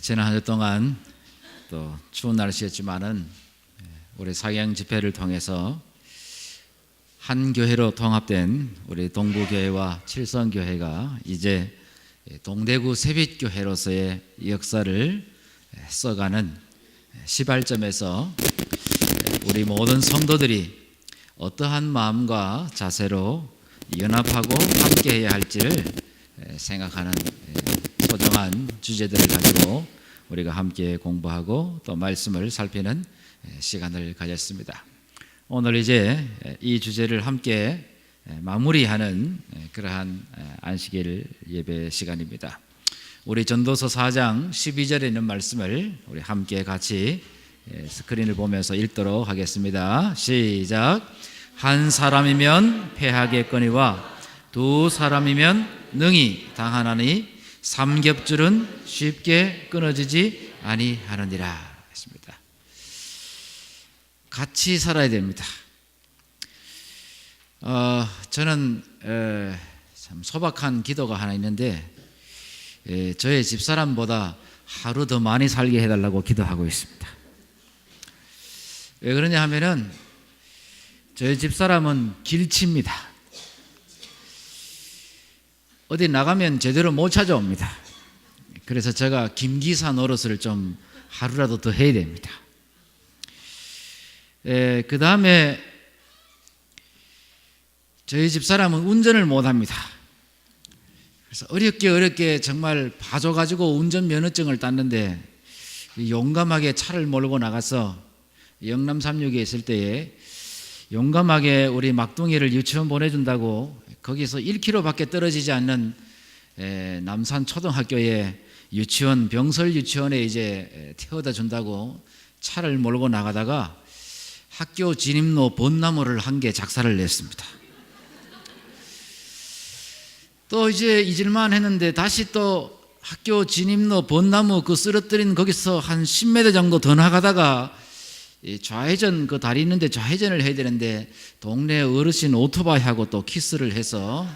지난 한 주 동안 또 추운 날씨였지만은 우리 사경 집회를 통해서 한 교회로 통합된 우리 동부교회와 칠성교회가 이제 동대구 세빛교회로서의 역사를 써가는 시발점에서 우리 모든 성도들이 어떠한 마음과 자세로 연합하고 함께해야 할지를 생각하는 소중한 주제들을 가지고 우리가 함께 공부하고 또 말씀을 살피는 시간을 가졌습니다. 오늘 이제 이 주제를 함께 마무리하는 그러한 안식일 예배 시간입니다. 우리 전도서 4장 12절에 있는 말씀을 우리 함께 같이 스크린을 보면서 읽도록 하겠습니다. 시작. 한 사람이면 패하겠거니와 두 사람이면 능히 당하나니 삼겹줄은 쉽게 끊어지지 아니하느니라 했습니다. 같이 살아야 됩니다. 저는 참 소박한 기도가 하나 있는데 저의 집사람보다 하루 더 많이 살게 해달라고 기도하고 있습니다. 왜 그러냐 하면은 저희 집사람은 길치입니다. 어디 나가면 제대로 못 찾아옵니다. 그래서 제가 김기사 노릇을 좀 하루라도 더 해야 됩니다. 그 다음에 저희 집사람은 운전을 못합니다. 그래서 어렵게 정말 봐줘가지고 운전면허증을 땄는데 용감하게 차를 몰고 나가서 영남 36에 있을 때에 용감하게 우리 막둥이를 유치원 보내준다고 거기서 1km밖에 떨어지지 않는 남산 초등학교에 유치원 병설 유치원에 이제 태워다 준다고 차를 몰고 나가다가 학교 진입로 벚나무를 한 개 작사를 냈습니다. 또 이제 잊을만 했는데 다시 또 학교 진입로 벚나무 그 쓰러뜨린 거기서 한 10m 정도 더 나가다가 좌회전 그 다리 있는데 좌회전을 해야 되는데 동네 어르신 오토바이하고 또 키스를 해서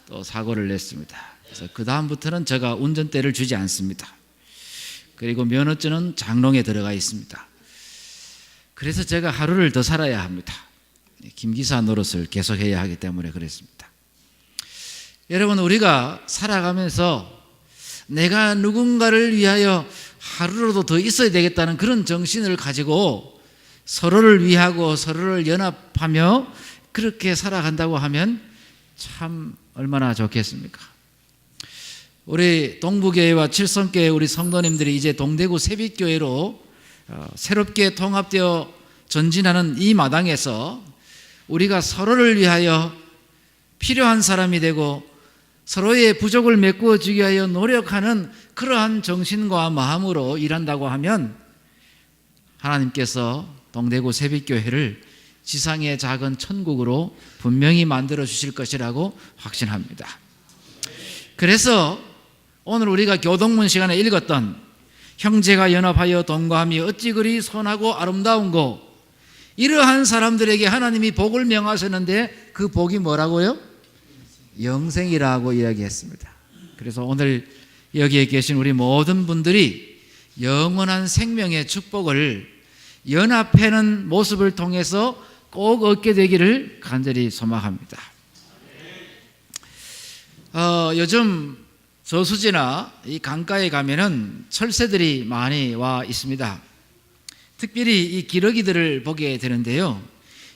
또 사고를 냈습니다. 그래서 그 다음부터는 제가 운전대를 주지 않습니다. 그리고 면허증은 장롱에 들어가 있습니다. 그래서 제가 하루를 더 살아야 합니다. 김기사 노릇을 계속해야 하기 때문에 그랬습니다. 여러분, 우리가 살아가면서 내가 누군가를 위하여 하루라도 더 있어야 되겠다는 그런 정신을 가지고 서로를 위하고 서로를 연합하며 그렇게 살아간다고 하면 참 얼마나 좋겠습니까? 우리 동부교회와 칠성교회 우리 성도님들이 이제 동대구 세빛교회로 새롭게 통합되어 전진하는 이 마당에서 우리가 서로를 위하여 필요한 사람이 되고 서로의 부족을 메꾸어 주기 위하여 노력하는 그러한 정신과 마음으로 일한다고 하면 하나님께서 동대구 세빛교회를 지상의 작은 천국으로 분명히 만들어 주실 것이라고 확신합니다. 그래서 오늘 우리가 교동문 시간에 읽었던 형제가 연합하여 동거함이 어찌 그리 선하고 아름다운고, 이러한 사람들에게 하나님이 복을 명하셨는데 그 복이 뭐라고요? 영생이라고 이야기했습니다. 그래서 오늘 여기에 계신 우리 모든 분들이 영원한 생명의 축복을 연합하는 모습을 통해서 꼭 얻게 되기를 간절히 소망합니다. 요즘 저수지나 이 강가에 가면은 철새들이 많이 와 있습니다. 특별히 이 기러기들을 보게 되는데요.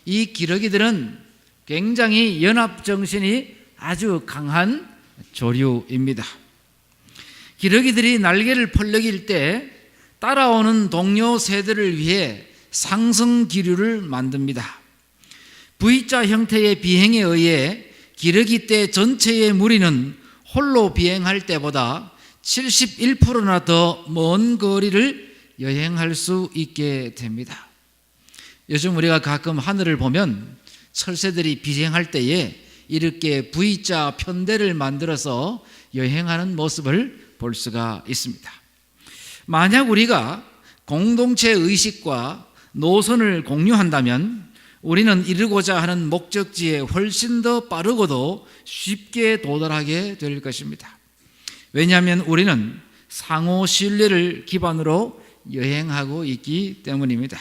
이 기러기들은 굉장히 연합정신이 아주 강한 조류입니다. 기러기들이 날개를 펄럭일 때 따라오는 동료 새들을 위해 상승 기류를 만듭니다. V자 형태의 비행에 의해 기러기 떼 전체의 무리는 홀로 비행할 때보다 71%나 더 먼 거리를 여행할 수 있게 됩니다. 요즘 우리가 가끔 하늘을 보면 철새들이 비행할 때에 이렇게 V자 편대를 만들어서 여행하는 모습을 볼 수가 있습니다. 만약 우리가 공동체 의식과 노선을 공유한다면 우리는 이루고자 하는 목적지에 훨씬 더 빠르고도 쉽게 도달하게 될 것입니다. 왜냐하면 우리는 상호 신뢰를 기반으로 여행하고 있기 때문입니다.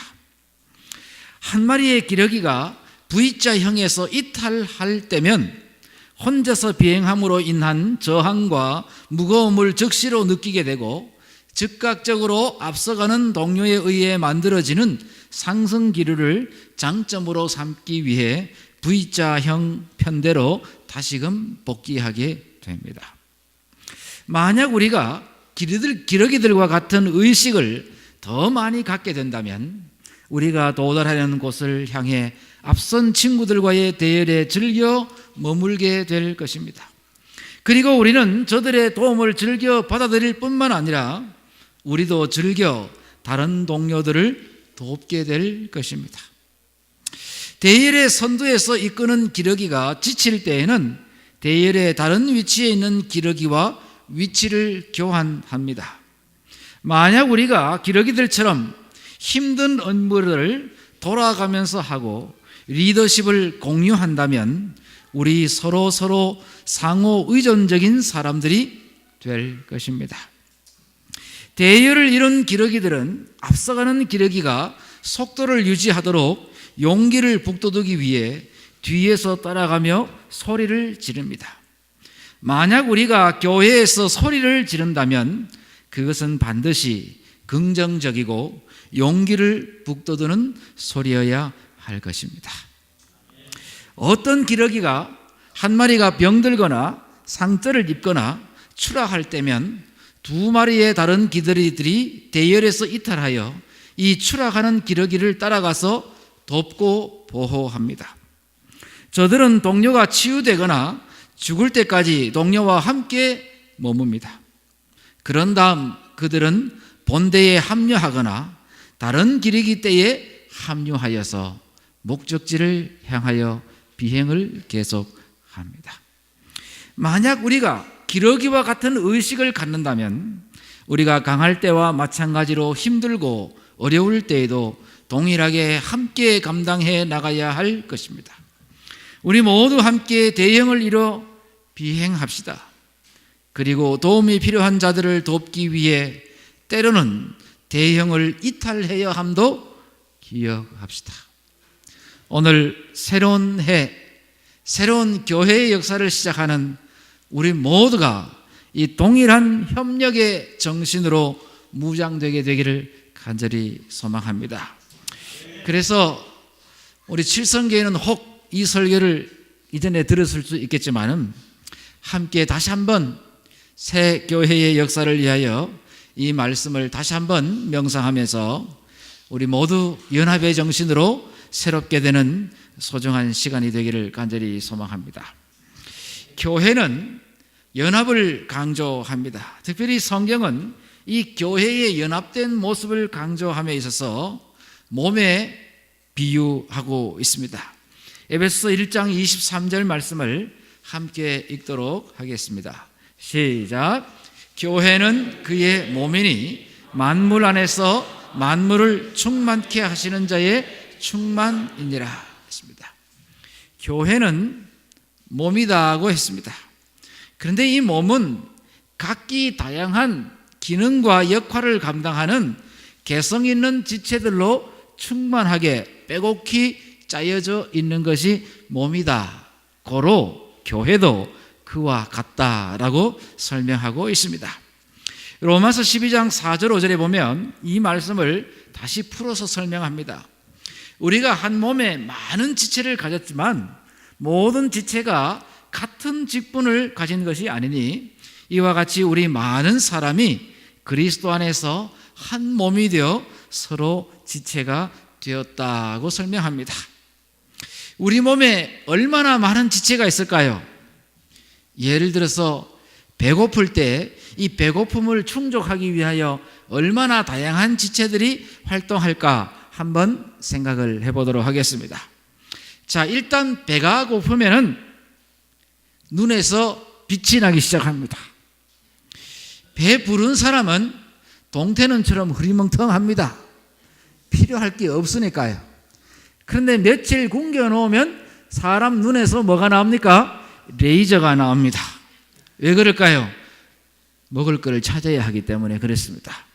한 마리의 기러기가 V자형에서 이탈할 때면 혼자서 비행함으로 인한 저항과 무거움을 즉시로 느끼게 되고 즉각적으로 앞서가는 동료에 의해 만들어지는 상승 기류를 장점으로 삼기 위해 V자형 편대로 다시금 복귀하게 됩니다. 만약 우리가 기러기들과 같은 의식을 더 많이 갖게 된다면 우리가 도달하려는 곳을 향해 앞선 친구들과의 대열에 즐겨 머물게 될 것입니다. 그리고 우리는 저들의 도움을 즐겨 받아들일 뿐만 아니라 우리도 즐겨 다른 동료들을 돕게 될 것입니다. 대열의 선두에서 이끄는 기러기가 지칠 때에는 대열의 다른 위치에 있는 기러기와 위치를 교환합니다. 만약 우리가 기러기들처럼 힘든 업무를 돌아가면서 하고 리더십을 공유한다면 우리 서로 상호 의존적인 사람들이 될 것입니다. 대열을 이룬 기러기들은 앞서가는 기러기가 속도를 유지하도록 용기를 북돋우기 위해 뒤에서 따라가며 소리를 지릅니다. 만약 우리가 교회에서 소리를 지른다면 그것은 반드시 긍정적이고 용기를 북돋우는 소리여야 할 것입니다. 어떤 기러기가 한 마리가 병들거나 상처를 입거나 추락할 때면 두 마리의 다른 기러기들이 대열에서 이탈하여 이 추락하는 기러기를 따라가서 돕고 보호합니다. 저들은 동료가 치유되거나 죽을 때까지 동료와 함께 머뭅니다. 그런 다음 그들은 본대에 합류하거나 다른 기러기 떼에 합류하여서 목적지를 향하여 비행을 계속합니다. 만약 우리가 기러기와 같은 의식을 갖는다면 우리가 강할 때와 마찬가지로 힘들고 어려울 때에도 동일하게 함께 감당해 나가야 할 것입니다. 우리 모두 함께 대형을 이뤄 비행합시다. 그리고 도움이 필요한 자들을 돕기 위해 때로는 대형을 이탈해야 함도 기억합시다. 오늘 새로운 해, 새로운 교회의 역사를 시작하는 우리 모두가 이 동일한 협력의 정신으로 무장되게 되기를 간절히 소망합니다. 그래서 우리 칠성교회는 혹 이 설교를 이전에 들었을 수 있겠지만은 함께 다시 한번 새 교회의 역사를 위하여 이 말씀을 다시 한번 명상하면서 우리 모두 연합의 정신으로 새롭게 되는 소중한 시간이 되기를 간절히 소망합니다. 교회는 연합을 강조합니다. 특별히 성경은 이 교회의 연합된 모습을 강조함에 있어서 몸에 비유하고 있습니다. 에베소서 1장 23절 말씀을 함께 읽도록 하겠습니다. 시작. 교회는 그의 몸이니 만물 안에서 만물을 충만케 하시는 자의 충만이니라 했습니다. 교회는 몸이다고 했습니다. 그런데 이 몸은 각기 다양한 기능과 역할을 감당하는 개성 있는 지체들로 충만하게 빼곡히 짜여져 있는 것이 몸이다. 고로 교회도 그와 같다라고 설명하고 있습니다. 로마서 12장 4절 5절에 보면 이 말씀을 다시 풀어서 설명합니다. 우리가 한 몸에 많은 지체를 가졌지만 모든 지체가 같은 직분을 가진 것이 아니니 이와 같이 우리 많은 사람이 그리스도 안에서 한 몸이 되어 서로 지체가 되었다고 설명합니다. 우리 몸에 얼마나 많은 지체가 있을까요? 예를 들어서 배고플 때 이 배고픔을 충족하기 위하여 얼마나 다양한 지체들이 활동할까 한번 생각을 해보도록 하겠습니다. 자, 일단 배가 고프면은 눈에서 빛이 나기 시작합니다. 배 부른 사람은 동태눈처럼 흐리멍텅합니다. 필요할 게 없으니까요. 그런데 며칠 굶겨 놓으면 사람 눈에서 뭐가 나옵니까? 레이저가 나옵니다. 왜 그럴까요? 먹을 것을 찾아야 하기 때문에 그렇습니다.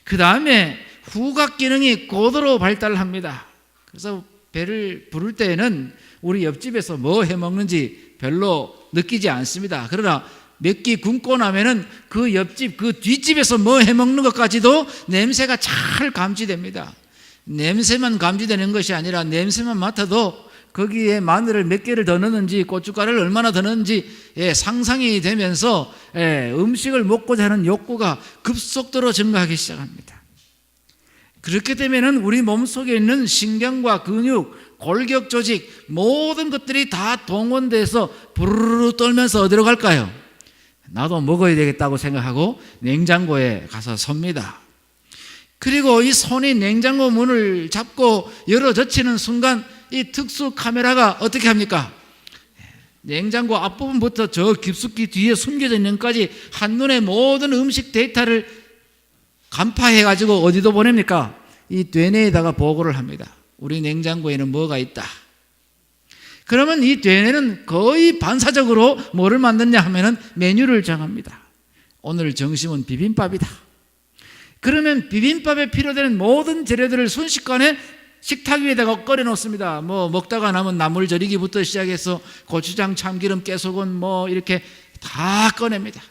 그 다음에 후각 기능이 고도로 발달합니다. 그래서 배를 부를 때에는 우리 옆집에서 뭐 해먹는지 별로 느끼지 않습니다. 그러나 몇 끼 굶고 나면은 그 옆집, 그 뒷집에서 뭐 해먹는 것까지도 냄새가 잘 감지됩니다. 냄새만 감지되는 것이 아니라 냄새만 맡아도 거기에 마늘을 몇 개를 더 넣는지 고춧가루를 얼마나 더 넣는지 상상이 되면서 음식을 먹고자 하는 욕구가 급속도로 증가하기 시작합니다. 그렇게 되면은 우리 몸속에 있는 신경과 근육, 골격 조직 모든 것들이 다 동원돼서 부르르 떨면서 어디로 갈까요? 나도 먹어야 되겠다고 생각하고 냉장고에 가서 섭니다. 그리고 이 손이 냉장고 문을 잡고 열어젖히는 순간 이 특수 카메라가 어떻게 합니까? 냉장고 앞부분부터 저 깊숙이 뒤에 숨겨져 있는 것까지 한눈에 모든 음식 데이터를 간파해가지고 어디도 보냅니까? 이 되뇌에다가 보고를 합니다. 우리 냉장고에는 뭐가 있다. 그러면 이 되뇌는 거의 반사적으로 뭐를 만드냐 하면은 메뉴를 정합니다. 오늘 점심은 비빔밥이다. 그러면 비빔밥에 필요되는 모든 재료들을 순식간에 식탁 위에다가 꺼내 놓습니다. 뭐 먹다가 남은 나물 절이기부터 시작해서 고추장, 참기름, 깨소금 뭐 이렇게 다 꺼냅니다.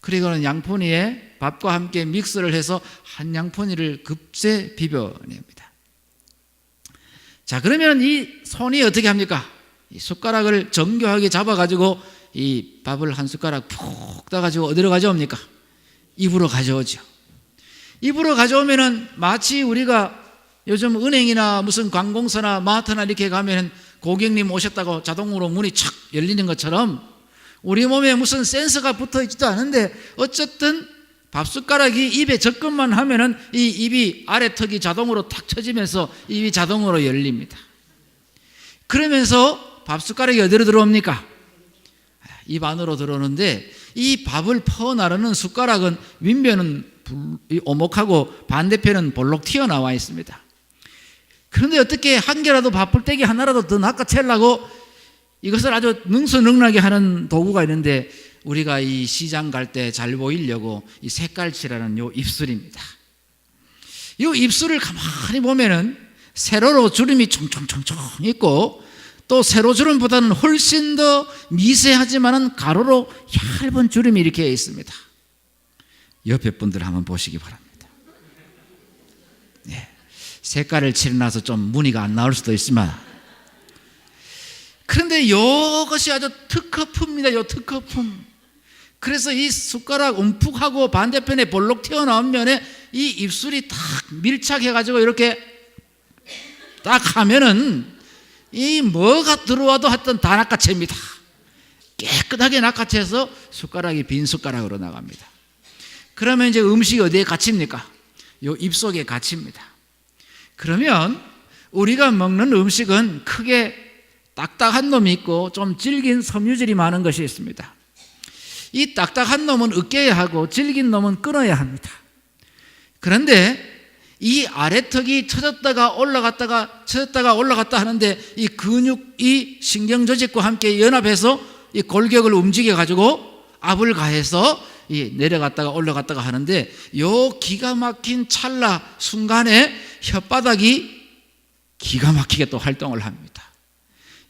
그리고는 양푼이에 밥과 함께 믹스를 해서 한 양푼이를 급세 비벼냅니다. 자, 그러면 이 손이 어떻게 합니까? 이 숟가락을 정교하게 잡아가지고 이 밥을 한 숟가락 푹 따가지고 어디로 가져옵니까? 입으로 가져오죠. 입으로 가져오면은 마치 우리가 요즘 은행이나 무슨 관공서나 마트나 이렇게 가면은 고객님 오셨다고 자동으로 문이 착 열리는 것처럼 우리 몸에 무슨 센서가 붙어 있지도 않은데 어쨌든 밥숟가락이 입에 접근만 하면은 이 입이 아래턱이 자동으로 탁 쳐지면서 입이 자동으로 열립니다. 그러면서 밥숟가락이 어디로 들어옵니까? 입 안으로 들어오는데 이 밥을 퍼 나르는 숟가락은 윗면은 오목하고 반대편은 볼록 튀어나와 있습니다. 그런데 어떻게 한 개라도 밥풀떼기 하나라도 더 낚아채려고 이것을 아주 능수능란하게 하는 도구가 있는데 우리가 이 시장 갈 때 잘 보이려고 이 색깔칠하는 요 입술입니다. 요 입술을 가만히 보면은 세로로 주름이 총총총총 있고 또 세로 주름보다는 훨씬 더 미세하지만은 가로로 얇은 주름이 이렇게 있습니다. 옆에 분들 한번 보시기 바랍니다. 네. 색깔을 칠해놔서 좀 무늬가 안 나올 수도 있지만 그런데 이것이 아주 특허품입니다. 요 특허품. 그래서 이 숟가락 움푹하고 반대편에 볼록 튀어나온 면에 이 입술이 딱 밀착해가지고 이렇게 딱 하면은 이 뭐가 들어와도 하여튼 다 낚아챕니다. 깨끗하게 낚아채서 숟가락이 빈 숟가락으로 나갑니다. 그러면 이제 음식이 어디에 갇힙니까? 요 입속에 갇힙니다. 그러면 우리가 먹는 음식은 크게 딱딱한 놈이 있고 좀 질긴 섬유질이 많은 것이 있습니다. 이 딱딱한 놈은 으깨야 하고 질긴 놈은 끊어야 합니다. 그런데 이 아래턱이 쳐졌다가 올라갔다가 쳐졌다가 올라갔다 하는데 이 근육이 신경조직과 함께 연합해서 이 골격을 움직여 가지고 압을 가해서 이 내려갔다가 올라갔다가 하는데 요 기가 막힌 찰나 순간에 혓바닥이 기가 막히게 또 활동을 합니다.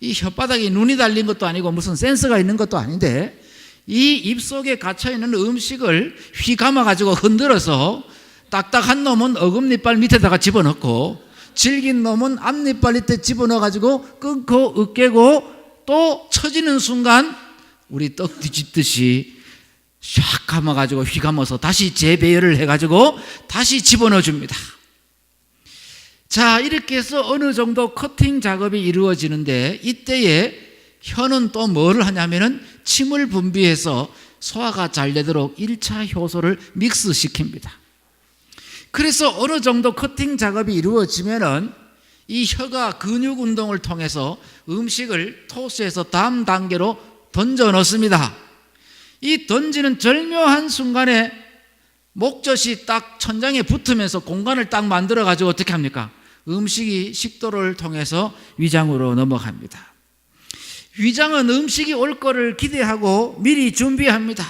이 혓바닥에 눈이 달린 것도 아니고 무슨 센서가 있는 것도 아닌데 이 입속에 갇혀있는 음식을 휘감아 가지고 흔들어서 딱딱한 놈은 어금니빨 밑에다가 집어넣고 질긴 놈은 앞니빨 밑에 집어넣어 가지고 끊고 으깨고 또 쳐지는 순간 우리 떡 뒤집듯이 샥 감아가지고 휘감아서 다시 재배열을 해가지고 다시 집어넣어 줍니다. 자, 이렇게 해서 어느 정도 커팅 작업이 이루어지는데 이때에 혀는 또 뭐를 하냐면은 침을 분비해서 소화가 잘 되도록 1차 효소를 믹스시킵니다. 그래서 어느 정도 커팅 작업이 이루어지면은 이 혀가 근육 운동을 통해서 음식을 토스해서 다음 단계로 던져 넣습니다. 이 던지는 절묘한 순간에 목젖이 딱 천장에 붙으면서 공간을 딱 만들어 가지고 어떻게 합니까? 음식이 식도를 통해서 위장으로 넘어갑니다. 위장은 음식이 올 거를 기대하고 미리 준비합니다.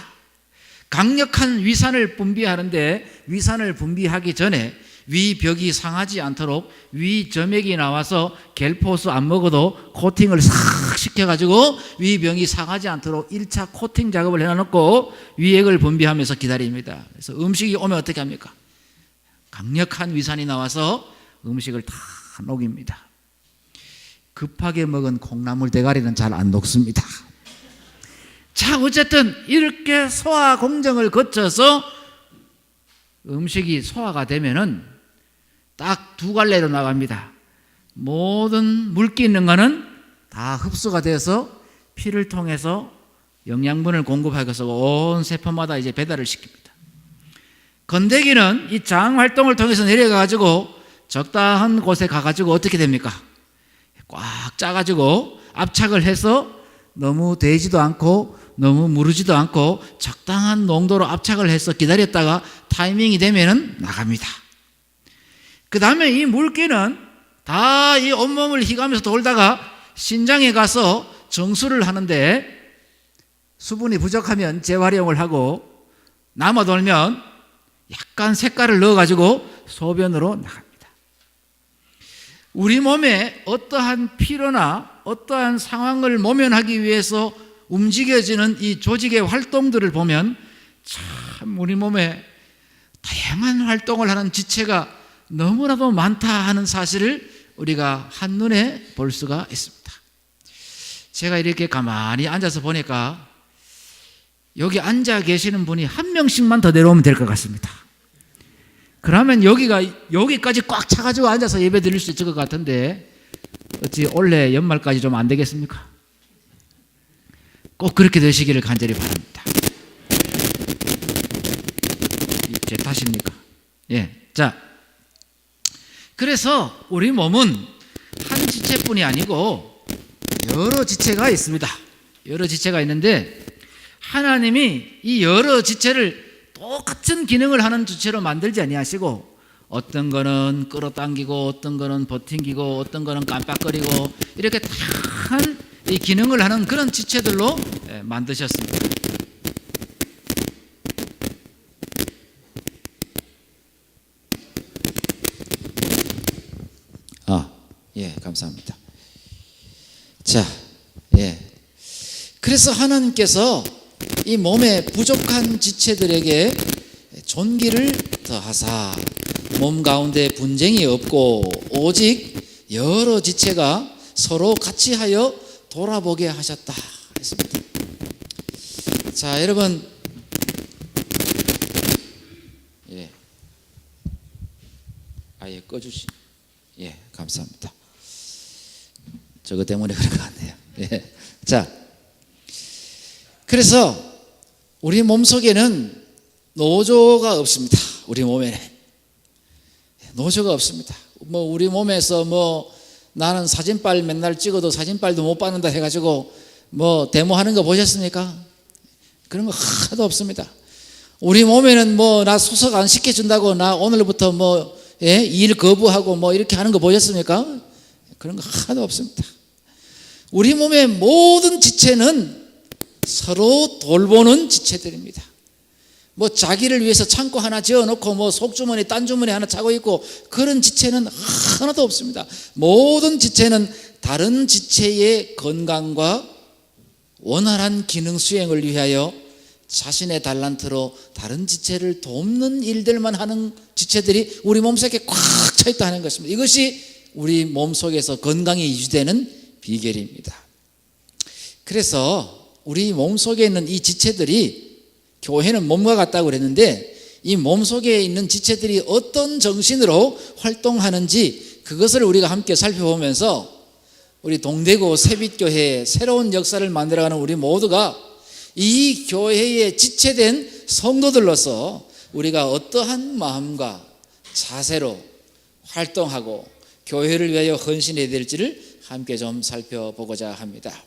강력한 위산을 분비하는데 위산을 분비하기 전에 위벽이 상하지 않도록 위점액이 나와서 겔포스 안 먹어도 코팅을 싹 시켜가지고 위병이 상하지 않도록 1차 코팅 작업을 해놓고 위액을 분비하면서 기다립니다. 그래서 음식이 오면 어떻게 합니까? 강력한 위산이 나와서 음식을 다 녹입니다. 급하게 먹은 콩나물 대가리는 잘 안 녹습니다. 자, 어쨌든 이렇게 소화 공정을 거쳐서 음식이 소화가 되면은 딱 두 갈래로 나갑니다. 모든 물기 있는 거는 다 흡수가 돼서 피를 통해서 영양분을 공급하기 위해서 온 세포마다 이제 배달을 시킵니다. 건더기는 이 장 활동을 통해서 내려가가지고 적당한 곳에 가가지고 어떻게 됩니까? 꽉 짜가지고 압착을 해서 너무 되지도 않고 너무 무르지도 않고 적당한 농도로 압착을 해서 기다렸다가 타이밍이 되면은 나갑니다. 그 다음에 이 물기는 다 이 온몸을 휘가면서 돌다가 신장에 가서 정수를 하는데 수분이 부족하면 재활용을 하고 남아 돌면 약간 색깔을 넣어가지고 소변으로 나갑니다. 우리 몸에 어떠한 피로나 어떠한 상황을 모면하기 위해서 움직여지는 이 조직의 활동들을 보면 참 우리 몸에 다양한 활동을 하는 지체가 너무나도 많다 하는 사실을 우리가 한눈에 볼 수가 있습니다. 제가 이렇게 가만히 앉아서 보니까 여기 앉아 계시는 분이 한 명씩만 더 내려오면 될 것 같습니다. 그러면 여기까지 꽉 차가지고 앉아서 예배 드릴 수 있을 것 같은데 어찌 올해 연말까지 좀 안 되겠습니까? 꼭 그렇게 되시기를 간절히 바랍니다. 제 탓입니까? 예. 자, 그래서 우리 몸은 한 지체뿐이 아니고 여러 지체가 있습니다. 여러 지체가 있는데 하나님이 이 여러 지체를 똑같은 기능을 하는 지체로 만들지 아니하시고 어떤 거는 끌어당기고 어떤 거는 버팅기고 어떤 거는 깜빡거리고 이렇게 다양한 이 기능을 하는 그런 지체들로 만드셨습니다. 예, 감사합니다. 자, 예. 그래서 하나님께서 이 몸의 부족한 지체들에게 존귀를 더하사 몸 가운데 분쟁이 없고 오직 여러 지체가 서로 같이 하여 돌아보게 하셨다 했습니다. 자, 여러분, 예, 아예 꺼주시. 예, 감사합니다. 저거 때문에 그런 것 같네요. 예, 자, 그래서 우리 몸 속에는 노조가 없습니다. 우리 몸에는 노조가 없습니다. 뭐 우리 몸에서 뭐 나는 사진빨 맨날 찍어도 사진빨도 못 받는다 해가지고 뭐 데모하는 거 보셨습니까? 그런 거 하나도 없습니다. 우리 몸에는 뭐 나 소속 안 시켜준다고 나 오늘부터 뭐 일 거부하고 뭐 이렇게 하는 거 보셨습니까? 그런 거 하나도 없습니다. 우리 몸의 모든 지체는 서로 돌보는 지체들입니다. 뭐 자기를 위해서 창고 하나 지어놓고 뭐 속주머니 딴 주머니 하나 차고 있고 그런 지체는 하나도 없습니다. 모든 지체는 다른 지체의 건강과 원활한 기능 수행을 위하여 자신의 달란트로 다른 지체를 돕는 일들만 하는 지체들이 우리 몸속에 꽉 차 있다는 것입니다. 이것이 우리 몸속에서 건강이 유지되는 비결입니다. 그래서 우리 몸속에 있는 이 지체들이 교회는 몸과 같다고 그랬는데 이 몸속에 있는 지체들이 어떤 정신으로 활동하는지 그것을 우리가 함께 살펴보면서 우리 동대구 새빛교회의 새로운 역사를 만들어가는 우리 모두가 이 교회에 지체된 성도들로서 우리가 어떠한 마음과 자세로 활동하고 교회를 위하여 헌신해야 될지를 함께 좀 살펴보고자 합니다.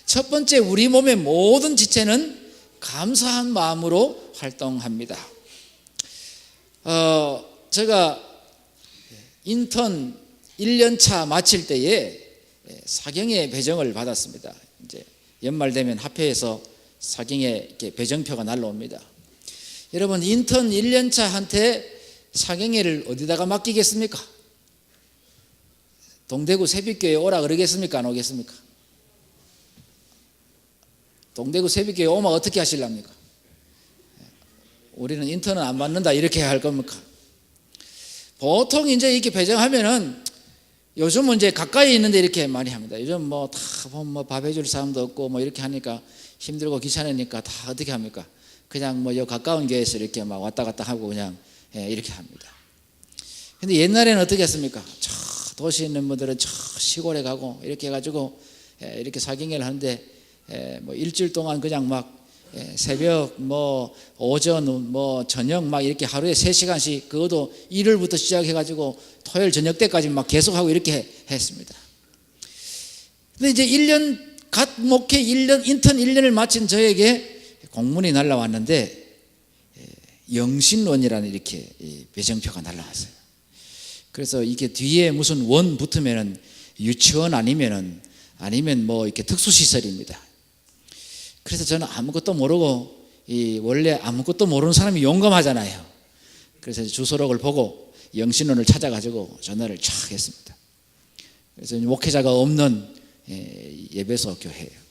첫 번째, 우리 몸의 모든 지체는 감사한 마음으로 활동합니다. 제가 인턴 1년차 마칠 때에 사경의 배정을 받았습니다. 이제 연말 되면 합회에서 사경의 배정표가 날라옵니다. 여러분 인턴 1년차한테 사경회를 어디다가 맡기겠습니까? 동대구 새빛교회 오라 그러겠습니까? 안 오겠습니까? 동대구 새빛교회 오면 어떻게 하실랍니까? 우리는 인턴은 안 받는다 이렇게 할 겁니까? 보통 이제 이렇게 배정하면은 요즘은 이제 가까이 있는데 이렇게 많이 합니다. 요즘 뭐 다 뭐 밥 해줄 사람도 없고 뭐 이렇게 하니까 힘들고 귀찮으니까 다 어떻게 합니까? 그냥 뭐 요 가까운 교회에서 이렇게 막 왔다 갔다 하고 그냥 이렇게 합니다. 근데 옛날에는 어떻게 했습니까? 저 도시에 있는 분들은 저 시골에 가고 이렇게 해가지고 이렇게 사경회를 하는데 뭐 일주일 동안 그냥 막 새벽 뭐 오전 뭐 저녁 막 이렇게 하루에 3시간씩 그것도 일요일부터 시작해가지고 토요일 저녁 때까지 막 계속하고 이렇게 했습니다. 근데 이제 1년 갓 목회 1년 인턴 1년을 마친 저에게 공문이 날라왔는데 영신원이라는 이렇게 배정표가 날라왔어요. 그래서 이게 뒤에 무슨 원 붙으면은 유치원 아니면 뭐 이렇게 특수시설입니다. 그래서 저는 아무것도 모르고 원래 아무것도 모르는 사람이 용감하잖아요. 그래서 주소록을 보고 영신원을 찾아가지고 전화를 쫙 했습니다. 그래서 목회자가 없는 예배소 교회예요.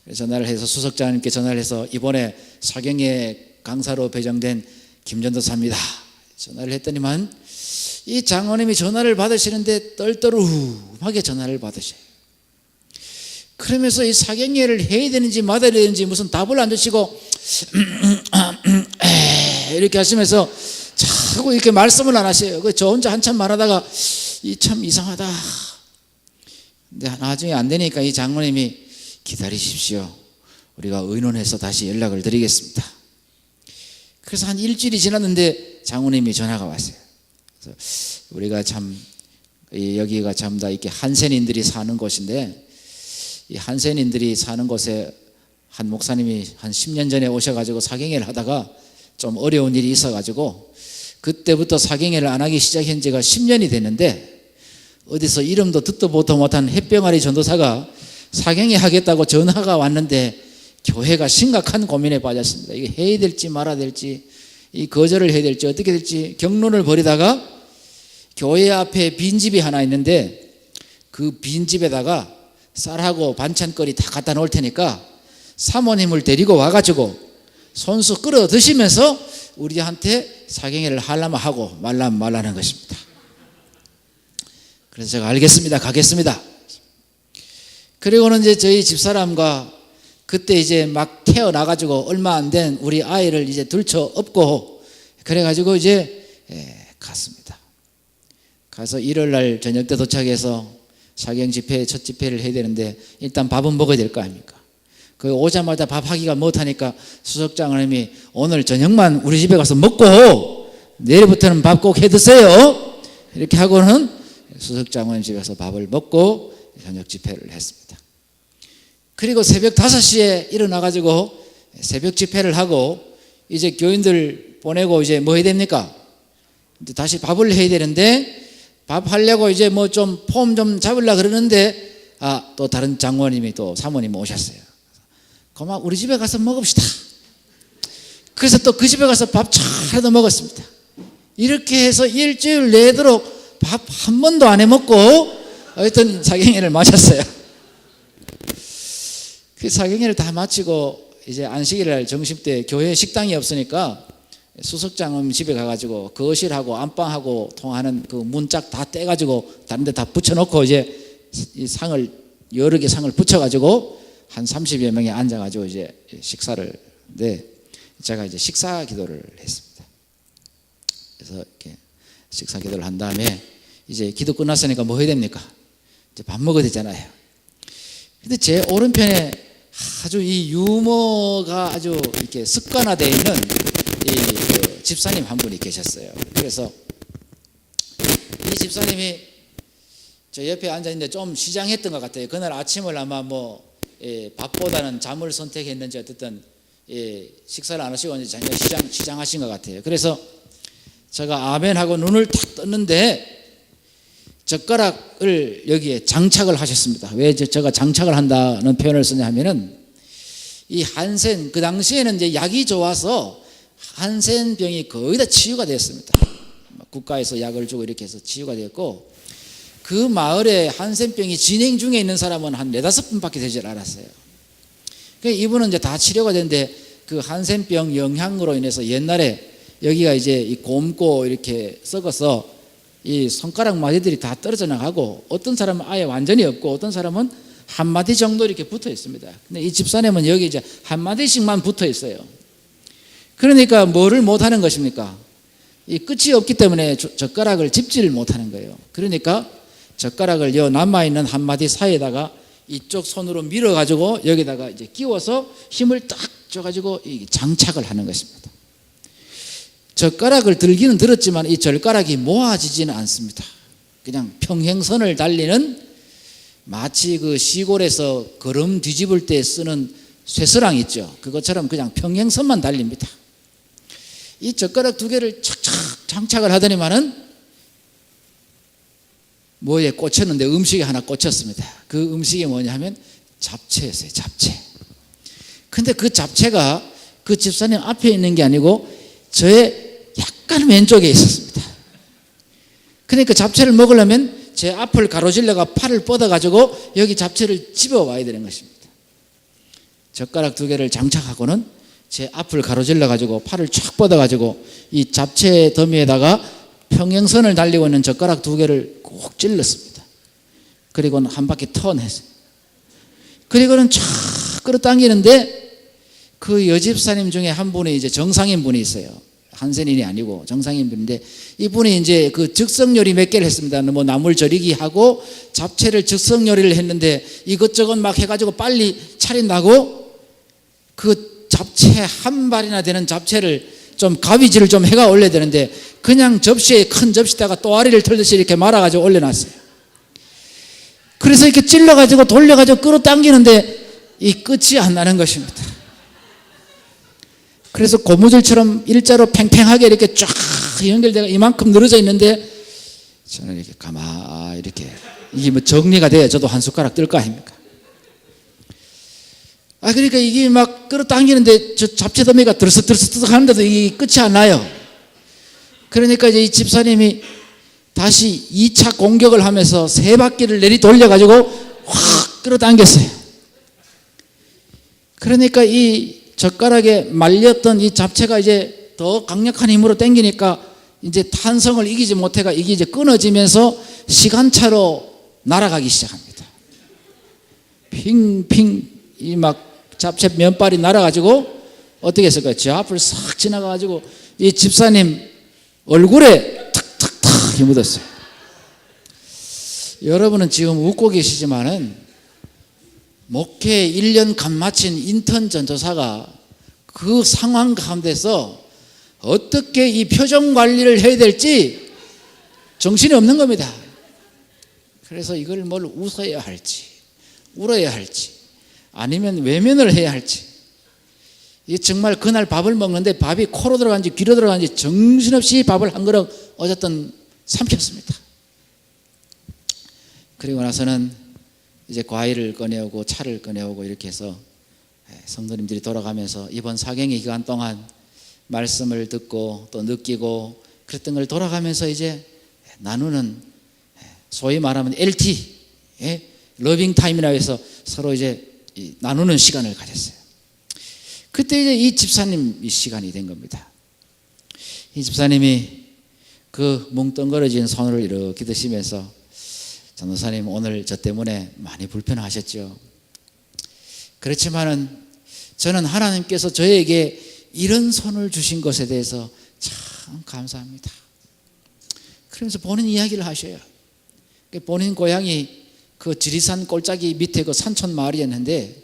그래서 전화를 해서 수석장님께 전화를 해서 이번에 사경회 강사로 배정된 김전도사입니다. 전화를 했더니만 이 장로님이 전화를 받으시는데 떨떠름하게 전화를 받으셔요. 그러면서 이 사경회를 해야 되는지 말아야 되는지 무슨 답을 안 주시고 이렇게 하시면서 자꾸 이렇게 말씀을 안 하셔요. 저 혼자 한참 말하다가 이 참 이상하다. 근데 나중에 안 되니까 이 장로님이 기다리십시오. 우리가 의논해서 다시 연락을 드리겠습니다. 그래서 한 일주일이 지났는데 장로님이 전화가 왔어요. 그래서 우리가 참 여기가 참 다 이렇게 한센인들이 사는 곳인데 이 한센인들이 사는 곳에 한 목사님이 한 10년 전에 오셔가지고 사경회를 하다가 좀 어려운 일이 있어가지고 그때부터 사경회를 안 하기 시작한 지가 10년이 됐는데 어디서 이름도 듣도 보도 못한 햇병아리 전도사가 사경회 하겠다고 전화가 왔는데 교회가 심각한 고민에 빠졌습니다. 이게 해야 될지 말아야 될지 이 거절을 해야 될지 어떻게 될지 경론을 벌이다가 교회 앞에 빈집이 하나 있는데 그 빈집에다가 쌀하고 반찬거리 다 갖다 놓을 테니까 사모님을 데리고 와가지고 손수 끓여 드시면서 우리한테 사경회를 하려면 하고 말라면 말라는 것입니다. 그래서 제가 알겠습니다. 가겠습니다. 그리고는 이제 저희 집사람과 그때 이제 막 태어나가지고 얼마 안 된 우리 아이를 이제 들쳐 업고 그래가지고 이제 갔습니다. 가서 일요일날 저녁 때 도착해서 사경 집회 첫 집회를 해야 되는데 일단 밥은 먹어야 될 거 아닙니까? 그 오자마자 밥 하기가 못하니까 수석장님이 오늘 저녁만 우리 집에 가서 먹고 내일부터는 밥 꼭 해 드세요. 이렇게 하고는 수석장님 집에서 밥을 먹고 저녁 집회를 했습니다. 그리고 새벽 5시에 일어나가지고 새벽 집회를 하고 이제 교인들 보내고 이제 뭐 해야 됩니까? 이제 다시 밥을 해야 되는데 밥 하려고 이제 뭐 좀 폼 좀 잡으려고 그러는데 또 다른 장로님이 또 사모님이 오셨어요. 그만 우리 집에 가서 먹읍시다. 그래서 또 그 집에 가서 밥 차려도 먹었습니다. 이렇게 해서 일주일 내도록 밥 한 번도 안 해먹고 하여튼 사경회를 마쳤어요. 그 사경회를 다 마치고 이제 안식일날 점심때 교회 식당이 없으니까 수석장은 집에 가가지고 거실하고 안방하고 통하는 그 문짝 다 떼가지고 다른 데 다 붙여놓고 이제 이 상을 여러 개 상을 붙여가지고 한 30여 명이 앉아가지고 이제 식사를 제가 이제 식사 기도를 했습니다. 그래서 이렇게 식사 기도를 한 다음에 이제 기도 끝났으니까 뭐 해야 됩니까? 이제 밥 먹어야 되잖아요. 근데 제 오른편에 아주 이 유머가 아주 이렇게 습관화되어 있는 이 집사님 한 분이 계셨어요. 그래서 이 집사님이 저 옆에 앉아 있는데 좀 시장했던 것 같아요. 그날 아침을 아마 뭐 밥보다는 잠을 선택했는지 어쨌든 식사를 안 하시고 이제 시장하신 것 같아요. 그래서 제가 아멘하고 눈을 탁 떴는데 젓가락을 여기에 장착을 하셨습니다. 왜 제가 장착을 한다는 표현을 쓰냐 하면은 이 한센 그 당시에는 이제 약이 좋아서 한센병이 거의 다 치유가 됐습니다. 국가에서 약을 주고 이렇게 해서 치유가 됐고, 그 마을에 한센병이 진행 중에 있는 사람은 한 4-5분밖에 되질 않았어요. 그러니까 이분은 이제 다 치료가 됐는데, 그 한센병 영향으로 인해서 옛날에 여기가 이제 이 곰고 이렇게 썩어서 이 손가락 마디들이 다 떨어져 나가고, 어떤 사람은 아예 완전히 없고, 어떤 사람은 한 마디 정도 이렇게 붙어 있습니다. 근데 이 집사님은 여기 이제 한 마디씩만 붙어 있어요. 그러니까 뭐를 못 하는 것입니까? 이 끝이 없기 때문에 젓가락을 짚지를 못하는 거예요. 그러니까 젓가락을 요 남아있는 한 마디 사이에다가 이쪽 손으로 밀어가지고 여기다가 이제 끼워서 힘을 딱 줘가지고 장착을 하는 것입니다. 젓가락을 들기는 들었지만 이 젓가락이 모아지지는 않습니다. 그냥 평행선을 달리는, 마치 그 시골에서 거름 뒤집을 때 쓰는 쇠서랑 있죠. 그것처럼 그냥 평행선만 달립니다. 이 젓가락 2개를 착착 장착을 하더니만은 뭐에 꽂혔는데, 음식에 하나 꽂혔습니다. 그 음식이 뭐냐 하면 잡채였어요. 잡채. 근데 그 잡채가 그 집사님 앞에 있는 게 아니고 저의 약간 왼쪽에 있었습니다. 그러니까 잡채를 먹으려면 제 앞을 가로질러가 팔을 뻗어가지고 여기 잡채를 집어와야 되는 것입니다. 젓가락 2개를 장착하고는 제 앞을 가로질러가지고 팔을 쫙 뻗어가지고 이 잡채 더미에다가 평행선을 달리고 있는 젓가락 2개를 꼭 찔렀습니다. 그리고는 한 바퀴 턴했어요. 그리고는 쫙 끌어당기는데, 그 여집사님 중에 한 분이 이제 정상인 분이 있어요. 한센인이 아니고 정상인 분인데, 이분이 이제 그 즉석 요리 몇 개를 했습니다. 뭐 나물 절이기 하고 잡채를 즉석 요리를 했는데, 이것저것 막 해가지고 빨리 차린다고 그 잡채 한 발이나 되는 잡채를 좀 가위질을 좀 해가 올려야 되는데, 그냥 접시에, 큰 접시다가 또아리를 털듯이 이렇게 말아가지고 올려놨어요. 그래서 이렇게 찔러가지고 돌려가지고 끌어당기는데 이 끝이 안 나는 것입니다. 그래서 고무줄처럼 일자로 팽팽하게 이렇게 쫙 연결되고 이만큼 늘어져 있는데, 저는 이렇게 가만히 이렇게, 이게 뭐 정리가 돼야 저도 한 숟가락 뜰 거 아닙니까? 그러니까 이게 막 끌어당기는데 저 잡채더미가 들썩들썩 하는데도 이게 끝이 안 나요. 그러니까 이제 이 집사님이 다시 2차 공격을 하면서 3바퀴를 내리 돌려가지고 확 끌어당겼어요. 그러니까 이 젓가락에 말렸던 이 잡채가 이제 더 강력한 힘으로 당기니까 이제 탄성을 이기지 못해가 이게 이제 끊어지면서 시간차로 날아가기 시작합니다. 핑핑 이 막 잡채 면발이 날아가지고 어떻게 했을까요? 제 앞을 싹 지나가가지고 이 집사님 얼굴에 탁탁탁 힘 묻었어요. 여러분은 지금 웃고 계시지만은 목회 1년 간 마친 인턴 전도사가 그 상황 가운데서 어떻게 이 표정 관리를 해야 될지 정신이 없는 겁니다. 그래서 이걸 뭘 웃어야 할지, 울어야 할지, 아니면 외면을 해야 할지, 이 정말 그날 밥을 먹는데 밥이 코로 들어간지 귀로 들어간지 정신없이 밥을 한 그릇 어쨌든 삼켰습니다. 그리고 나서는 이제 과일을 꺼내오고 차를 꺼내오고 이렇게 해서 성도님들이 돌아가면서 이번 사경의 기간 동안 말씀을 듣고 또 느끼고 그랬던 걸 돌아가면서 이제 나누는, 소위 말하면 LT, 러빙 타임이라고 해서 서로 이제 나누는 시간을 가졌어요. 그때 이제 이 집사님 이 시간이 된 겁니다. 이 집사님이 그 뭉뚱그러진 손을 이렇게 드시면서, 전도사님 오늘 저 때문에 많이 불편하셨죠. 그렇지만은 저는 하나님께서 저에게 이런 손을 주신 것에 대해서 참 감사합니다. 그러면서 본인 이야기를 하셔요. 본인 고향이 그 지리산 꼴짜기 밑에 그 산촌 마을이었는데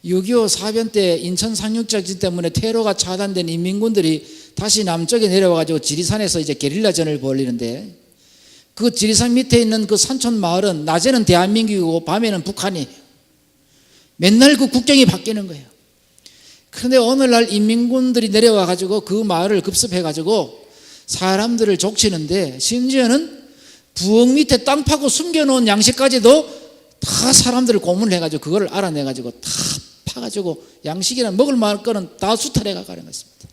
6.25 사변 때 인천 상륙작전 때문에 테러가 차단된 인민군들이 다시 남쪽에 내려와가지고 지리산에서 이제 게릴라전을 벌이는데, 그 지리산 밑에 있는 그 산촌 마을은 낮에는 대한민국이고 밤에는 북한이에요. 맨날 그 국경이 바뀌는 거예요. 그런데 오늘날 인민군들이 내려와가지고 그 마을을 급습해가지고 사람들을 족치는데, 심지어는 부엌 밑에 땅 파고 숨겨놓은 양식까지도 다 사람들을 고문을 해가지고 그걸 알아내가지고 다 파가지고 양식이나 먹을 만할 거는 다 수탈해가 가는 것입니다.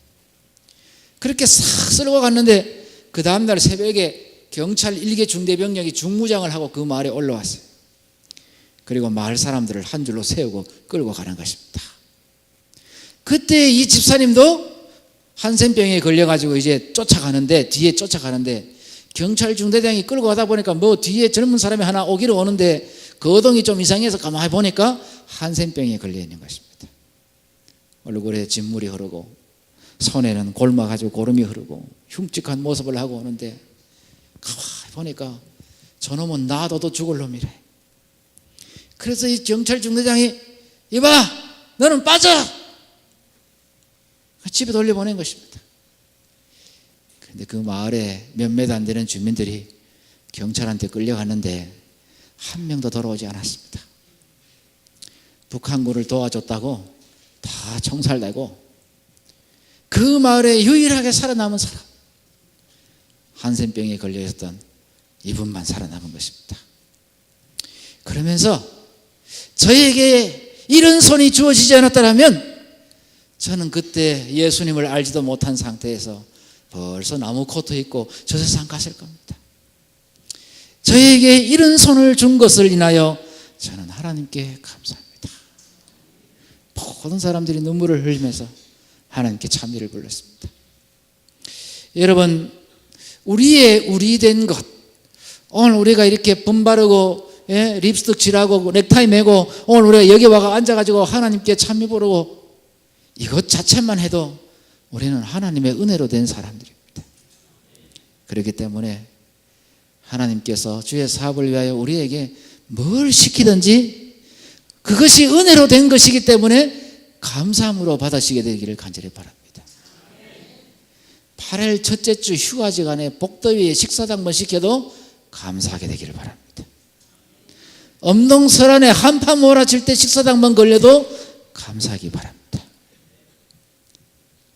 그렇게 싹 쓸고 갔는데 그 다음날 새벽에 경찰 1개 중대병력이 중무장을 하고 그 마을에 올라왔어요. 그리고 마을 사람들을 한 줄로 세우고 끌고 가는 것입니다. 그때 이 집사님도 한센병에 걸려가지고 이제 뒤에 쫓아가는데 경찰 중대장이 끌고 가다 보니까 뭐 뒤에 젊은 사람이 하나 오기로 오는데 거동이 좀 이상해서 가만히 보니까 한센병에 걸려 있는 것입니다. 얼굴에 진물이 흐르고 손에는 골마가지고 고름이 흐르고 흉측한 모습을 하고 오는데 가만히 보니까 저놈은 놔둬도 죽을 놈이래. 그래서 이 경찰 중대장이 이봐 너는 빠져 집에 돌려보낸 것입니다. 그런데 그 마을에 몇몇 안 되는 주민들이 경찰한테 끌려갔는데 한 명도 돌아오지 않았습니다. 북한군을 도와줬다고 다 총살되고 그 마을에 유일하게 살아남은 사람 한센병에 걸려 있었던 이분만 살아남은 것입니다. 그러면서 저에게 이런 손이 주어지지 않았다면 저는 그때 예수님을 알지도 못한 상태에서 벌써 나무 코트 입고 저 세상 갔을 겁니다. 저에게 이런 손을 준 것을 인하여 저는 하나님께 감사합니다. 모든 사람들이 눈물을 흘리면서 하나님께 찬미를 불렀습니다. 여러분, 우리 된 것, 오늘 우리가 이렇게 분바르고 립스틱 칠하고 넥타이 매고 오늘 우리가 여기 와가 앉아가지고 하나님께 찬미 부르고 이것 자체만 해도 우리는 하나님의 은혜로 된 사람들입니다. 그렇기 때문에 하나님께서 주의 사업을 위하여 우리에게 뭘 시키든지 그것이 은혜로 된 것이기 때문에 감사함으로 받아시게 되기를 간절히 바랍니다. 8월 첫째 주 휴가지간에 복더위에 식사도 한번 시켜도 감사하게 되기를 바랍니다. 엄동설안에 한파 몰아칠 때 식사도 한번 걸려도 감사하기 바랍니다.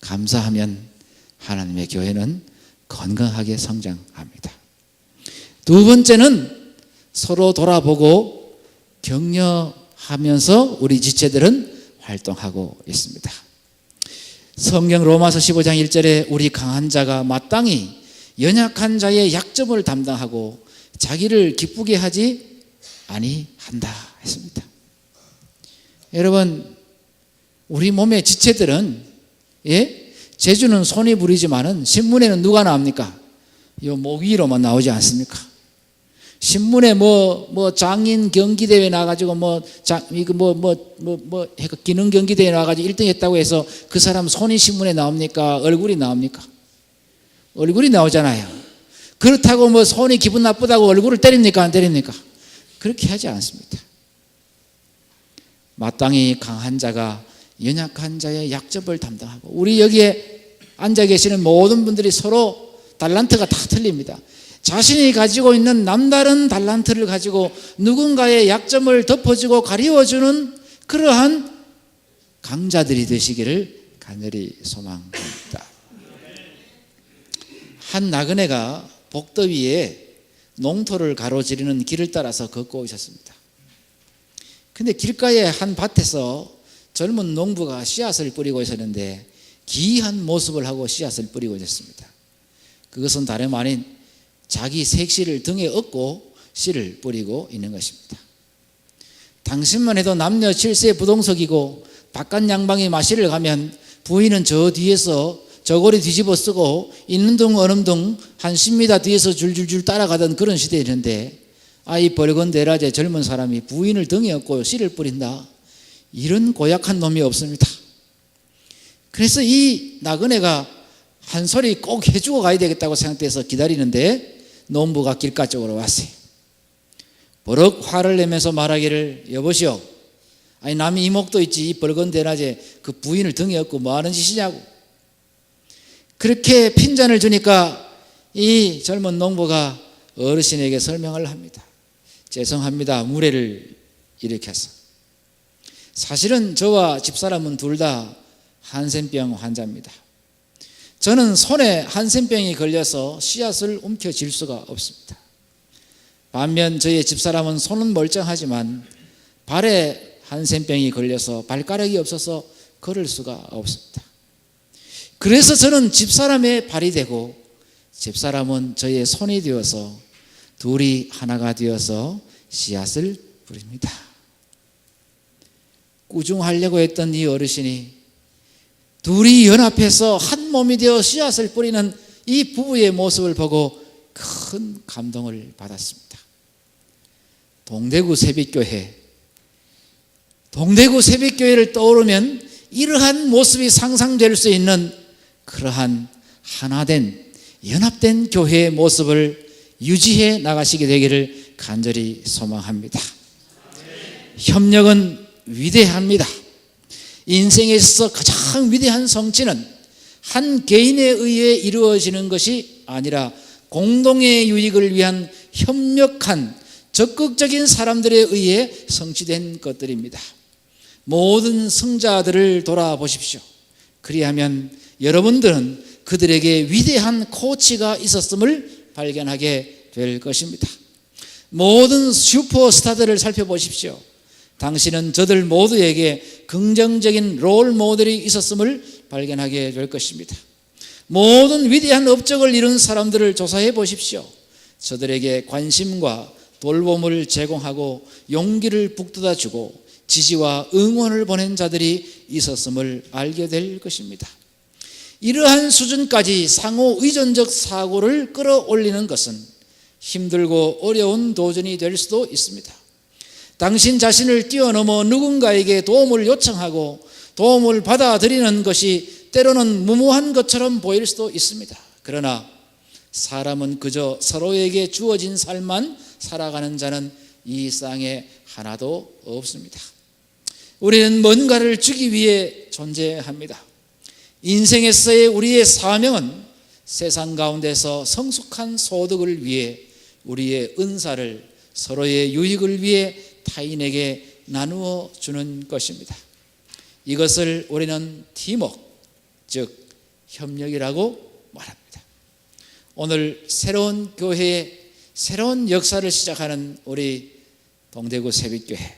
감사하면 하나님의 교회는 건강하게 성장합니다. 두 번째는 서로 돌아보고 격려하면서 우리 지체들은 활동하고 있습니다. 성경 로마서 15장 1절에 우리 강한 자가 마땅히 연약한 자의 약점을 담당하고 자기를 기쁘게 하지 아니한다 했습니다. 여러분, 우리 몸의 지체들은 제주는 손이 부리지만은 신문에는 누가 나옵니까? 요 목 위로만 나오지 않습니까? 신문에 뭐 장인 경기대회 나가지고 기능 경기대회 나가지고 1등 했다고 해서 그 사람 손이 신문에 나옵니까? 얼굴이 나옵니까? 얼굴이 나오잖아요. 그렇다고 뭐 손이 기분 나쁘다고 얼굴을 때립니까? 안 때립니까? 그렇게 하지 않습니다. 마땅히 강한 자가 연약한 자의 약점을 담당하고 우리 여기에 앉아 계시는 모든 분들이 서로 달란트가 다 틀립니다. 자신이 가지고 있는 남다른 달란트를 가지고 누군가의 약점을 덮어주고 가리워주는 그러한 강자들이 되시기를 간절히 소망합니다. 한 나그네가 복더위에 농토를 가로지르는 길을 따라서 걷고 오셨습니다. 근데 길가에 한 밭에서 젊은 농부가 씨앗을 뿌리고 있었는데 기이한 모습을 하고 씨앗을 뿌리고 있었습니다. 그것은 다름 아닌 자기 색시를 등에 업고 씨를 뿌리고 있는 것입니다. 당신만 해도 남녀 7세 부동석이고 바깥 양방에 마시를 가면 부인은 저 뒤에서 저고리 뒤집어 쓰고 있는 둥 어느 둥 한 10m 뒤에서 줄줄줄 따라가던 그런 시대였는데 이 벌건 대낮에 젊은 사람이 부인을 등에 업고 씨를 뿌린다. 이런 고약한 놈이 없습니다. 그래서 이 나그네가 한 소리 꼭 해주고 가야 되겠다고 생각해서 기다리는데 농부가 길가 쪽으로 왔어요. 버럭 화를 내면서 말하기를 여보시오, 남의 이목도 있지 이 벌건 대낮에 그 부인을 등에 업고 뭐 하는 짓이냐고. 그렇게 핀잔을 주니까 이 젊은 농부가 어르신에게 설명을 합니다. 죄송합니다, 무례를 일으켜서. 사실은 저와 집사람은 둘 다 한센병 환자입니다. 저는 손에 한센병이 걸려서 씨앗을 움켜쥘 수가 없습니다. 반면 저의 집사람은 손은 멀쩡하지만 발에 한센병이 걸려서 발가락이 없어서 걸을 수가 없습니다. 그래서 저는 집사람의 발이 되고 집사람은 저의 손이 되어서 둘이 하나가 되어서 씨앗을 뿌립니다. 꾸중하려고 했던 이 어르신이 둘이 연합해서 한 몸이 되어 씨앗을 뿌리는 이 부부의 모습을 보고 큰 감동을 받았습니다. 동대구 새빛교회를 떠오르면 이러한 모습이 상상될 수 있는 그러한 하나된 연합된 교회의 모습을 유지해 나가시게 되기를 간절히 소망합니다. 협력은 위대합니다. 인생에 있어서 가장 위대한 성취는 한 개인에 의해 이루어지는 것이 아니라 공동의 유익을 위한 협력한 적극적인 사람들에 의해 성취된 것들입니다. 모든 승자들을 돌아보십시오. 그리하면 여러분들은 그들에게 위대한 코치가 있었음을 발견하게 될 것입니다. 모든 슈퍼스타들을 살펴보십시오. 당신은 저들 모두에게 긍정적인 롤 모델이 있었음을 발견하게 될 것입니다. 모든 위대한 업적을 이룬 사람들을 조사해 보십시오. 저들에게 관심과 돌봄을 제공하고 용기를 북돋아 주고 지지와 응원을 보낸 자들이 있었음을 알게 될 것입니다. 이러한 수준까지 상호 의존적 사고를 끌어올리는 것은 힘들고 어려운 도전이 될 수도 있습니다. 당신 자신을 뛰어넘어 누군가에게 도움을 요청하고 도움을 받아들이는 것이 때로는 무모한 것처럼 보일 수도 있습니다. 그러나 사람은 그저 서로에게 주어진 삶만 살아가는 자는 이 땅에 하나도 없습니다. 우리는 뭔가를 주기 위해 존재합니다. 인생에서의 우리의 사명은 세상 가운데서 성숙한 소득을 위해 우리의 은사를 서로의 유익을 위해 타인에게 나누어 주는 것입니다. 이것을 우리는 팀워크, 즉 협력이라고 말합니다. 오늘 새로운 교회의 새로운 역사를 시작하는 우리 동대구 새빛교회,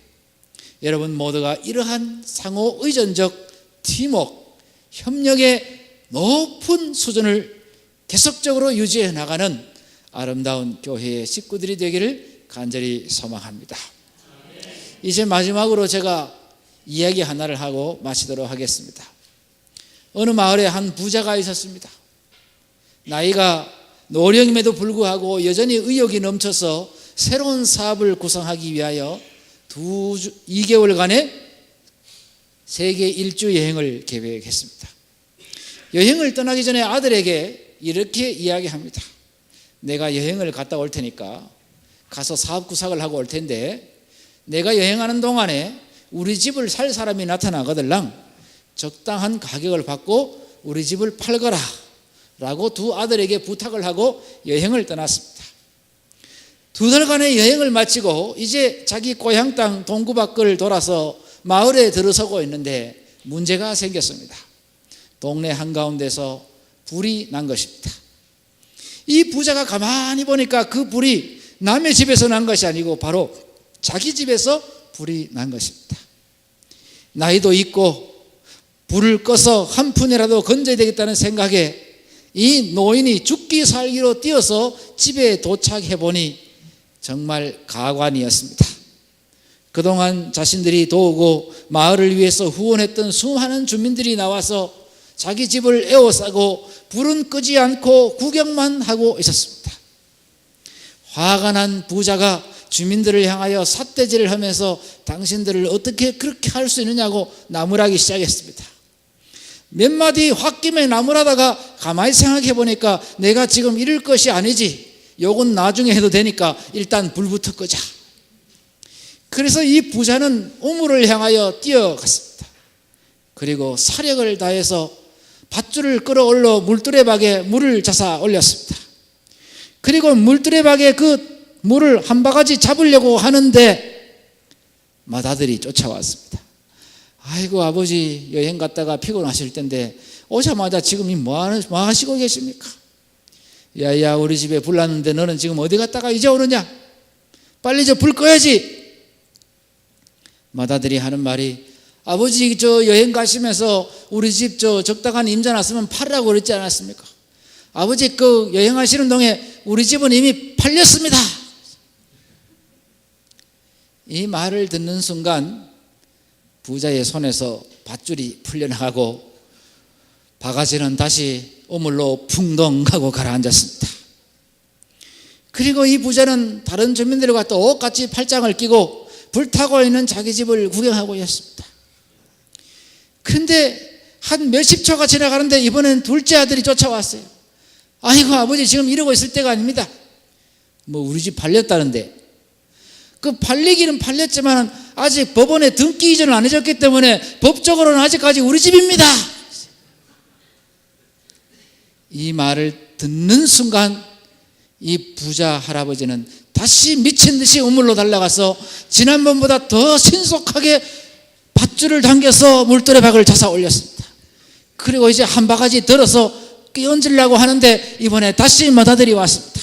여러분 모두가 이러한 상호 의존적 팀워크, 협력의 높은 수준을 계속적으로 유지해 나가는 아름다운 교회의 식구들이 되기를 간절히 소망합니다. 이제 마지막으로 제가 이야기 하나를 하고 마치도록 하겠습니다. 어느 마을에 한 부자가 있었습니다. 나이가 노령임에도 불구하고 여전히 의욕이 넘쳐서 새로운 사업을 구성하기 위하여 2개월간의 세계 일주 여행을 계획했습니다. 여행을 떠나기 전에 아들에게 이렇게 이야기합니다. 내가 여행을 갔다 올 테니까 가서 사업 구상을 하고 올 텐데 내가 여행하는 동안에 우리 집을 살 사람이 나타나거들랑 적당한 가격을 받고 우리 집을 팔거라 라고 두 아들에게 부탁을 하고 여행을 떠났습니다. 2달간의 여행을 마치고 이제 자기 고향 땅 동구 밖을 돌아서 마을에 들어서고 있는데 문제가 생겼습니다. 동네 한가운데서 불이 난 것입니다. 이 부자가 가만히 보니까 그 불이 남의 집에서 난 것이 아니고 바로 자기 집에서 불이 난 것입니다. 나이도 있고 불을 꺼서 한 푼이라도 건져야 되겠다는 생각에 이 노인이 죽기 살기로 뛰어서 집에 도착해 보니 정말 가관이었습니다. 그동안 자신들이 도우고 마을을 위해서 후원했던 수많은 주민들이 나와서 자기 집을 에워싸고 불은 끄지 않고 구경만 하고 있었습니다. 화가 난 부자가 주민들을 향하여 삿대질을 하면서 당신들을 어떻게 그렇게 할 수 있느냐고 나무라기 시작했습니다. 몇 마디 홧김에 나무라다가 가만히 생각해 보니까 내가 지금 이럴 것이 아니지, 요건 나중에 해도 되니까 일단 불부터 끄자. 그래서 이 부자는 우물을 향하여 뛰어갔습니다. 그리고 사력을 다해서 밧줄을 끌어올려 물두레박에 물을 자사 올렸습니다. 그리고 물두레박에 그 물을 한 바가지 잡으려고 하는데 맏아들이 쫓아왔습니다. 아이고 아버지 여행 갔다가 피곤하실 텐데 오자마자 지금 뭐 하시고 계십니까? 야야 우리 집에 불 났는데 너는 지금 어디 갔다가 이제 오느냐? 빨리 저 불 꺼야지. 맏아들이 하는 말이 아버지 저 여행 가시면서 우리 집 저 적당한 임자 났으면 팔으라고 그랬지 않았습니까? 아버지 그 여행하시는 동에 우리 집은 이미 팔렸습니다. 이 말을 듣는 순간 부자의 손에서 밧줄이 풀려나가고 바가지는 다시 우물로 풍덩 하고 가라앉았습니다. 그리고 이 부자는 다른 주민들과 똑같이 팔짱을 끼고 불타고 있는 자기 집을 구경하고 있었습니다. 그런데 한 몇십 초가 지나가는데 이번엔 둘째 아들이 쫓아왔어요. 아이고 아버지 지금 이러고 있을 때가 아닙니다. 뭐 우리 집 팔렸다는데. 그 팔리기는 팔렸지만 아직 법원에 등기 이전을 안 해줬기 때문에 법적으로는 아직까지 우리 집입니다. 이 말을 듣는 순간 이 부자 할아버지는 다시 미친 듯이 우물로 달려가서 지난번보다 더 신속하게 밧줄을 당겨서 물돌의 박을 찾아 올렸습니다. 그리고 이제 한 바가지 들어서 끼얹으려고 하는데 이번에 다시 맏아들이 왔습니다.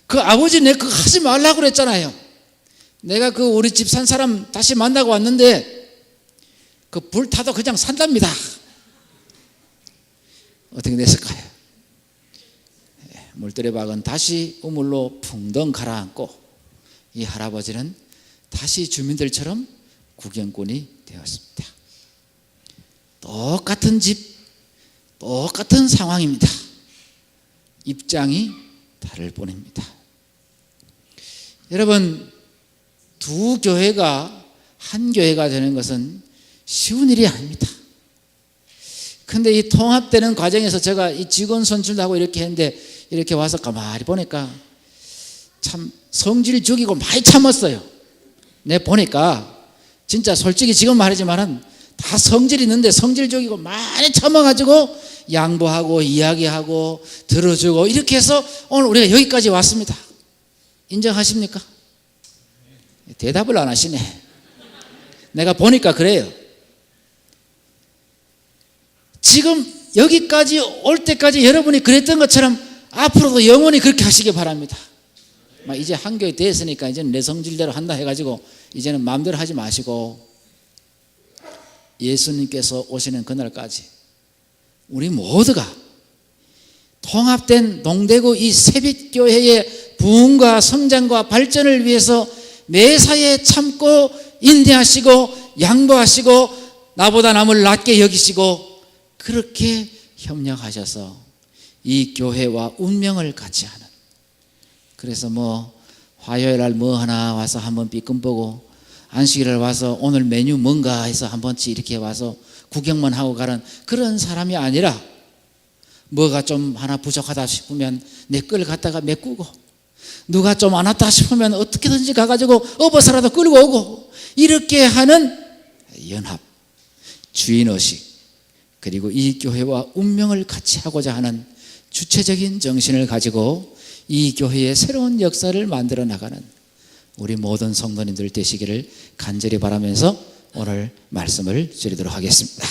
그 아버지 내 그거 하지 말라고 그랬잖아요. 내가 그 우리 집 산 사람 다시 만나고 왔는데 그 불타도 그냥 산답니다. 어떻게 됐을까요? 물들의 박은 다시 우물로 풍덩 가라앉고 이 할아버지는 다시 주민들처럼 구경꾼이 되었습니다. 똑같은 집, 똑같은 상황입니다. 입장이 다를 뿐입니다. 여러분, 두 교회가 한 교회가 되는 것은 쉬운 일이 아닙니다. 근데 이 통합되는 과정에서 제가 이 직원 선출도 하고 이렇게 했는데 이렇게 와서 가만히 보니까 참 성질 죽이고 많이 참았어요. 내 보니까 진짜 솔직히 지금 말하지만은 다 성질 있는데 성질 죽이고 많이 참아가지고 양보하고 이야기하고 들어주고 이렇게 해서 오늘 우리가 여기까지 왔습니다. 인정하십니까? 대답을 안 하시네. 내가 보니까 그래요. 지금 여기까지 올 때까지 여러분이 그랬던 것처럼 앞으로도 영원히 그렇게 하시기 바랍니다. 이제 한 교회 됐으니까 이제는 내 성질대로 한다 해가지고 이제는 마음대로 하지 마시고 예수님께서 오시는 그날까지 우리 모두가 통합된 동대구 이 새빛교회의 부흥과 성장과 발전을 위해서 매사에 참고 인내하시고 양보하시고 나보다 남을 낮게 여기시고 그렇게 협력하셔서 이 교회와 운명을 같이 하는, 그래서 뭐 화요일 날 뭐 하나 와서 한번 삐끔 보고 안식일을 와서 오늘 메뉴 뭔가 해서 한 번씩 이렇게 와서 구경만 하고 가는 그런 사람이 아니라 뭐가 좀 하나 부족하다 싶으면 내 걸 갖다가 메꾸고 누가 좀 안 왔다 싶으면 어떻게든지 가가지고 업어서라도 끌고 오고 이렇게 하는 연합, 주인의식, 그리고 이 교회와 운명을 같이 하고자 하는 주체적인 정신을 가지고 이 교회의 새로운 역사를 만들어 나가는 우리 모든 성도님들 되시기를 간절히 바라면서 오늘 말씀을 드리도록 하겠습니다.